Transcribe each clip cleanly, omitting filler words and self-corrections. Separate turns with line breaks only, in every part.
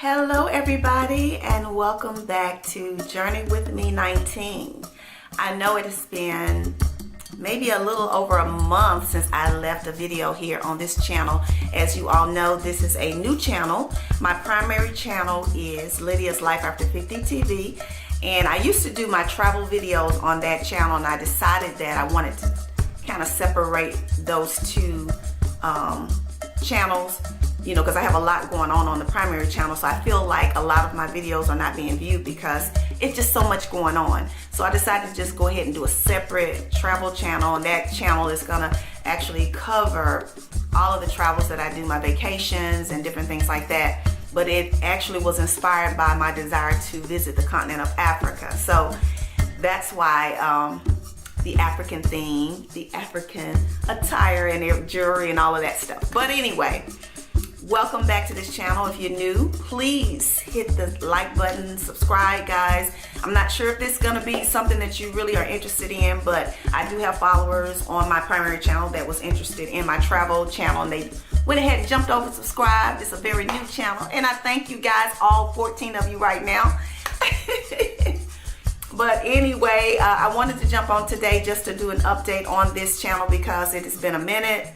Hello everybody, and welcome back to Journey with Me 19. I know it has been maybe a little over a month since I left a video here on this channel. As you all know, this is a new channel. My primary channel is Lydia's Life After 50 TV, and I used to do my travel videos on that channel, and I decided that I wanted to kind of separate those two channels, you know, because I have a lot going on the primary channel, so I feel like a lot of my videos are not being viewed because it's just so much going on. So I decided to just go ahead and do a separate travel channel, and that channel is gonna actually cover all of the travels that I do, my vacations and different things like that. But it actually was inspired by my desire to visit the continent of Africa. So that's why the African theme, the African attire and their jewelry and all of that stuff. But anyway, welcome back to this channel. If you're new, please hit the like button, subscribe guys. I'm not sure if this is gonna be something that you really are interested in, but I do have followers on my primary channel that was interested in my travel channel, and they went ahead and jumped over and subscribed. It's a very new channel, and I thank you guys, all 14 of you right now. But anyway, I wanted to jump on today just to do an update on this channel because it has been a minute,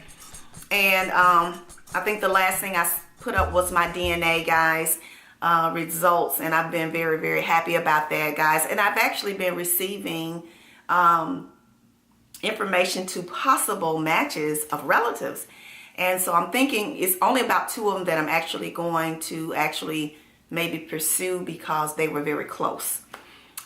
and I think the last thing I put up was my DNA, guys, results, and I've been very, very happy about that, guys. And I've actually been receiving information to possible matches of relatives, and so I'm thinking it's only about 2 of them that I'm actually going to maybe pursue because they were very close.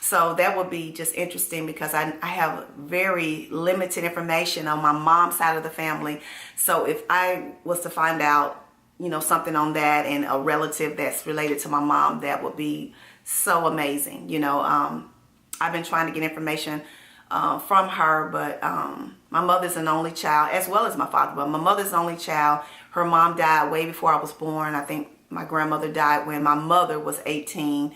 So that would be just interesting because I have very limited information on my mom's side of the family. So if I was to find out, you know, something on that and a relative that's related to my mom, that would be so amazing. You know, I've been trying to get information from her, but my mother's an only child as well as my father. But my mother's the only child. Her mom died way before I was born. I think my grandmother died when my mother was 18.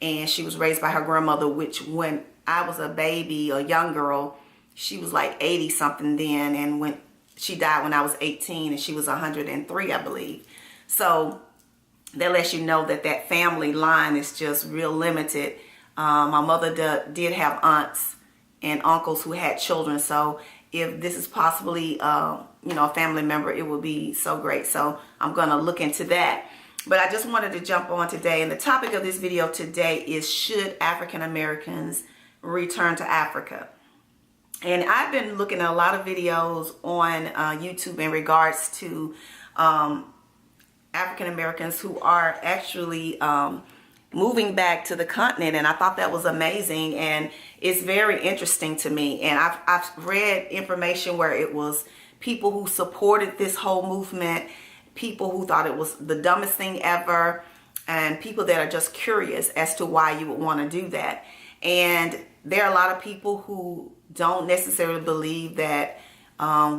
And she was raised by her grandmother, which when I was a baby, a young girl, she was like 80 something then. And when she died when I was 18, and she was 103, I believe. So that lets you know that that family line is just real limited. My mother did have aunts and uncles who had children. So if this is possibly, you know, a family member, it would be so great. So I'm going to look into that. But I just wanted to jump on today, and the topic of this video today is, should African Americans return to Africa? And I've been looking at a lot of videos on YouTube in regards to African Americans who are actually moving back to the continent, and I thought that was amazing, and it's very interesting to me. And I've read information where it was people who supported this whole movement, people who thought it was the dumbest thing ever, and people that are just curious as to why you would want to do that. And there are a lot of people who don't necessarily believe that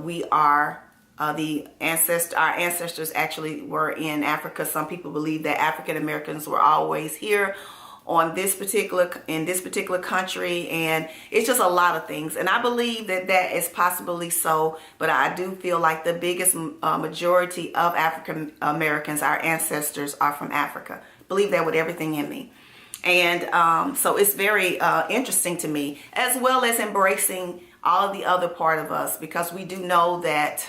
we are our ancestors actually were in Africa. Some people believe that African Americans were always here in this particular country, and it's just a lot of things, and I believe that that is possibly so, but I do feel like the biggest majority of African Americans, our ancestors, are from Africa. Believe that with everything in me. And so it's very interesting to me, as well as embracing all of the other part of us, because we do know that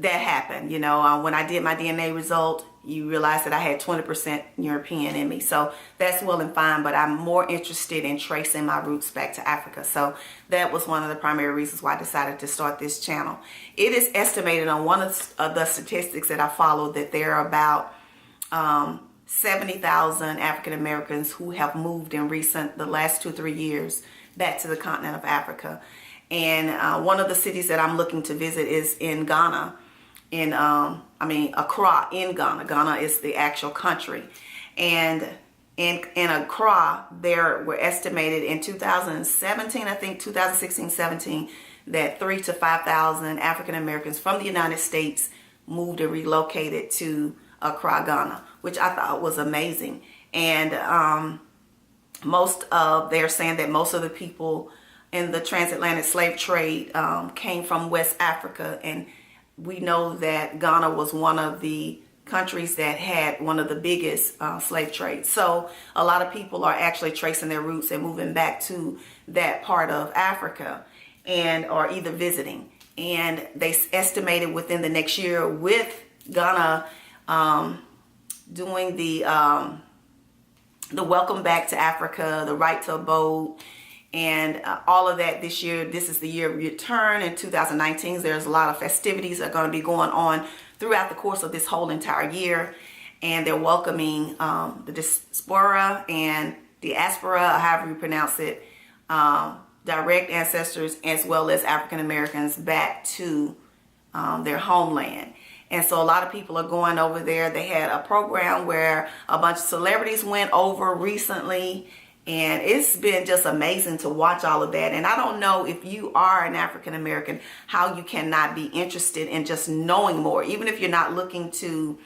happened. You know, when I did my DNA result, you realize that I had 20% European in me. So that's well and fine, but I'm more interested in tracing my roots back to Africa. So that was one of the primary reasons why I decided to start this channel. It is estimated on one of the statistics that I follow that there are about 70,000 African Americans who have moved in the last 2-3 years back to the continent of Africa. And one of the cities that I'm looking to visit is in Ghana. Accra in Ghana. Ghana is the actual country. And in Accra, there were estimated in 2017, I think 2016-17, that 3,000 to 5,000 African Americans from the United States moved and relocated to Accra, Ghana, which I thought was amazing. And they're saying that most of the people in the transatlantic slave trade came from West Africa, and we know that Ghana was one of the countries that had one of the biggest slave trades. So a lot of people are actually tracing their roots and moving back to that part of Africa, and are either visiting. And they estimated within the next year, with Ghana doing the welcome back to Africa, the right to abode, and all of that this year. This is the year of return in 2019. There's a lot of festivities that are going to be going on throughout the course of this whole entire year. And they're welcoming the diaspora, however you pronounce it, direct ancestors, as well as African Americans, back to their homeland. And so a lot of people are going over there. They had a program where a bunch of celebrities went over recently, and it's been just amazing to watch all of that. And I don't know, if you are an African American, how you cannot be interested in just knowing more, even if you're not looking to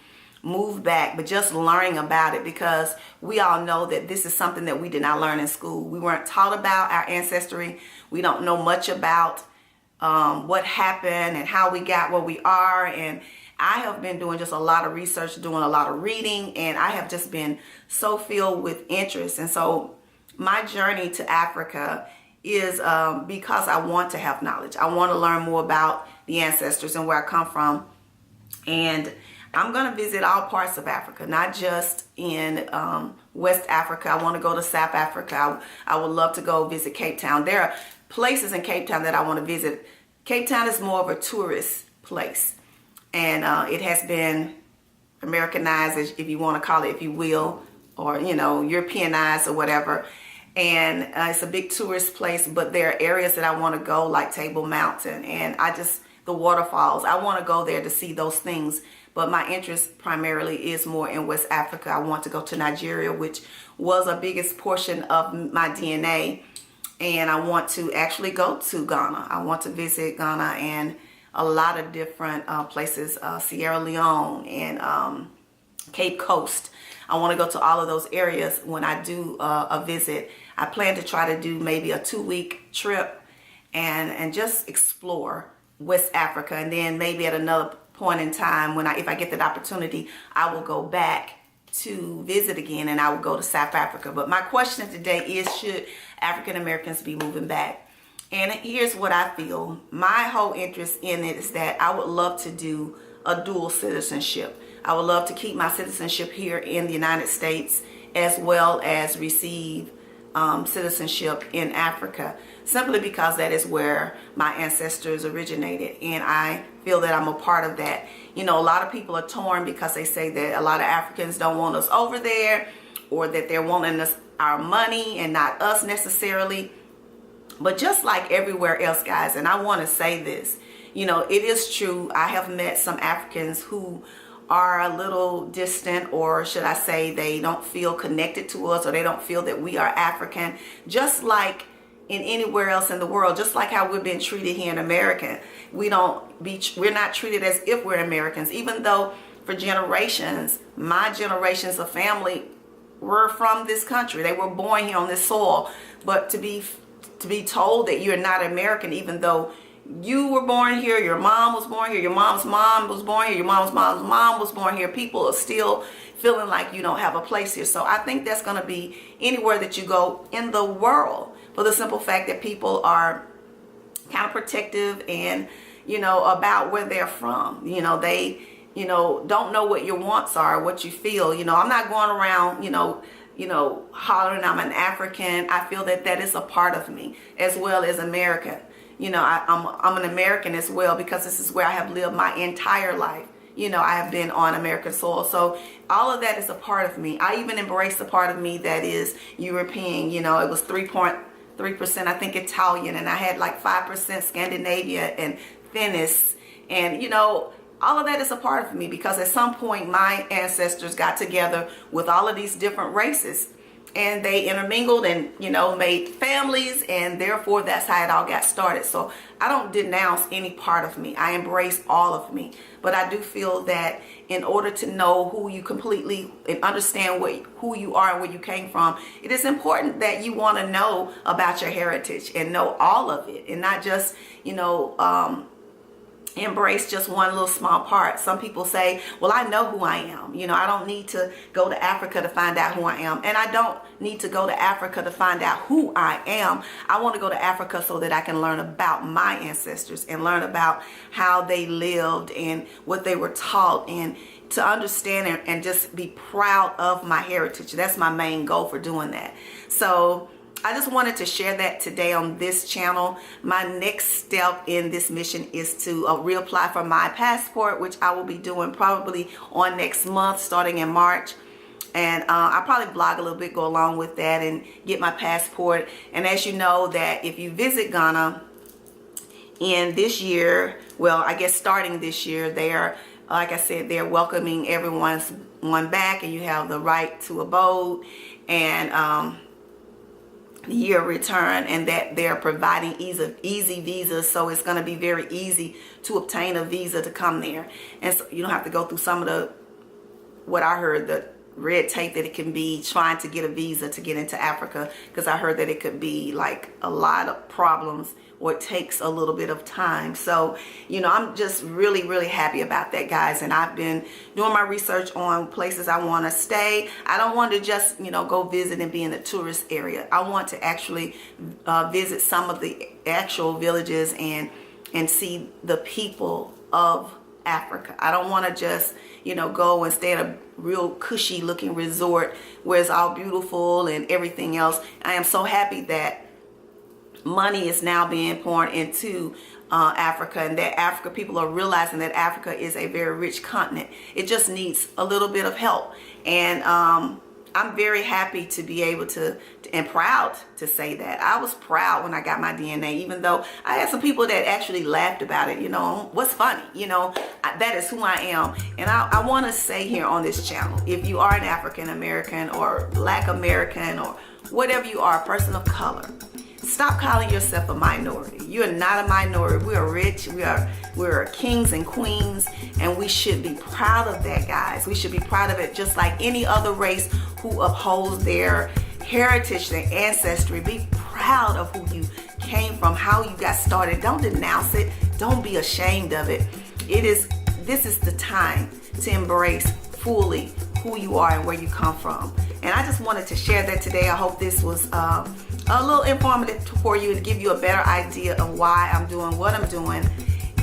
move back, but just learning about it, because we all know that this is something that we did not learn in school. We weren't taught about our ancestry. We don't know much about what happened and how we got where we are. And I have been doing just a lot of research, doing a lot of reading, and I have just been so filled with interest. And so my journey to Africa is because I want to have knowledge. I want to learn more about the ancestors and where I come from. And I'm going to visit all parts of Africa, not just in West Africa. I want to go to South Africa. I would love to go visit Cape Town. There are places in Cape Town that I want to visit. Cape Town is more of a tourist place, and it has been Americanized, if you want to call it, if you will, or, Europeanized or whatever. And it's a big tourist place, but there are areas that I want to go, like Table Mountain, and the waterfalls. I want to go there to see those things. But my interest primarily is more in West Africa. I want to go to Nigeria, which was a biggest portion of my DNA. And I want to actually go to Ghana. I want to visit Ghana and a lot of different places, Sierra Leone and Cape Coast. I want to go to all of those areas when I do a visit. I plan to try to do maybe a 2-week trip and just explore West Africa. And then maybe at another point in time, if I get that opportunity, I will go back to visit again, and I will go to South Africa. But my question today is, should African Americans be moving back? And here's what I feel. My whole interest in it is that I would love to do a dual citizenship. I would love to keep my citizenship here in the United States, as well as receive citizenship in Africa, simply because that is where my ancestors originated, and I feel that I'm a part of that. A lot of people are torn because they say that a lot of Africans don't want us over there, or that they're wanting our money and not us necessarily. But just like everywhere else, guys, and I want to say this, it is true. I have met some Africans who are a little distant, or should I say they don't feel connected to us, or they don't feel that we are African, just like in anywhere else in the world. Just like how we've been treated here in America, we're not treated as if we're Americans, even though for generations, my generations of family were from this country. They were born here on this soil. But to be told that you're not American, even though you were born here, your mom was born here, your mom's mom was born here, your mom's mom was born here, people are still feeling like you don't have a place here. So I think that's going to be anywhere that you go in the world, for the simple fact that people are kind of protective and, about where they're from. They, don't know what your wants are, what you feel. I'm not going around, hollering I'm an African. I feel that is a part of me, as well as America. I'm an American as well, because this is where I have lived my entire life. I have been on American soil. So all of that is a part of me. I even embrace the part of me that is European. It was 3.3%, I think, Italian, and I had like 5% Scandinavia and Finnish. And, all of that is a part of me, because at some point my ancestors got together with all of these different races, and they intermingled and, made families, and therefore that's how it all got started. So I don't denounce any part of me. I embrace all of me. But I do feel that in order to know who you completely and understand who you are and where you came from, it is important that you want to know about your heritage and know all of it, and not just, embrace just one little small part. Some people say, well, I know who I am. You know, I don't need to go to Africa to find out who I am. And I don't need to go to Africa to find out who I am. I want to go to Africa so that I can learn about my ancestors and learn about how they lived and what they were taught, and to understand and just be proud of my heritage. That's my main goal for doing that. So I just wanted to share that today on this channel. My next step in this mission is to reapply for my passport, which I will be doing probably on next month, starting in March. And I'll probably blog a little bit, go along with that, and get my passport. And as you know, that if you visit Ghana in this year, well, I guess starting this year, they're, like I said, they're welcoming everyone back, and you have the right to abode and year return, and that they're providing easy visas. So it's going to be very easy to obtain a visa to come there, and so you don't have to go through some of the, what I heard, the red tape that it can be trying to get a visa to get into Africa, because I heard that it could be like a lot of problems, or it takes a little bit of time. So, you know, I'm just really happy about that, guys. And I've been doing my research on places I want to stay. I don't want to just, you know, go visit and be in the tourist area. I want to actually visit some of the actual villages and see the people of Africa. I don't want to just, you know, go and stay at a real cushy looking resort where it's all beautiful and everything else. I am so happy that money is now being poured into Africa, and that Africa, people are realizing that Africa is a very rich continent. It just needs a little bit of help. And I'm very happy to be able to, and proud to say that. I was proud when I got my DNA, even though I had some people that actually laughed about it. You know, what's funny? You know, that is who I am. And I want to say here on this channel, if you are an African American or Black American or whatever you are, a person of color, stop calling yourself a minority. You are not a minority. We are rich. We're kings and queens, and we should be proud of that, guys. We should be proud of it, just like any other race who upholds their heritage, their ancestry. Be proud of who you came from, how you got started. Don't denounce it. Don't be ashamed of it. This is the time to embrace fully who you are and where you come from. And I just wanted to share that today. I hope this was a little informative for you, to give you a better idea of why I'm doing what I'm doing.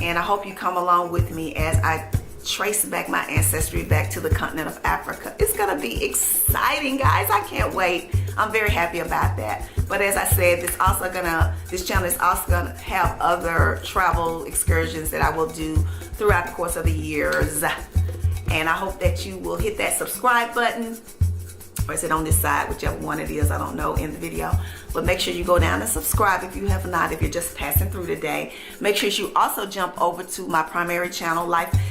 And I hope you come along with me as I trace back my ancestry back to the continent of Africa. It's gonna be exciting, guys. I can't wait. I'm very happy about that. But as I said, this channel is also gonna have other travel excursions that I will do throughout the course of the years. And I hope that you will hit that subscribe button, or is it on this side, whichever one it is, I don't know, in the video. But make sure you go down and subscribe if you have not, if you're just passing through today. Make sure you also jump over to my primary channel,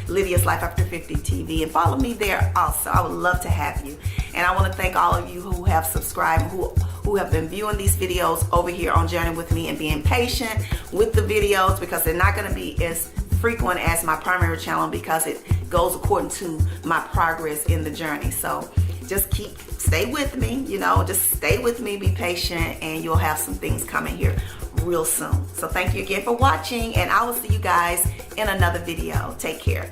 Lydia's Life After 50 TV, and follow me there also. I would love to have you. And I want to thank all of you who have subscribed, who have been viewing these videos over here on Journey With Me, and being patient with the videos, because they're not going to be as frequent as my primary channel, because it goes according to my progress in the journey. So just stay with me, you know, just stay with me, be patient, and you'll have some things coming here real soon. So thank you again for watching, and I will see you guys in another video. Take care.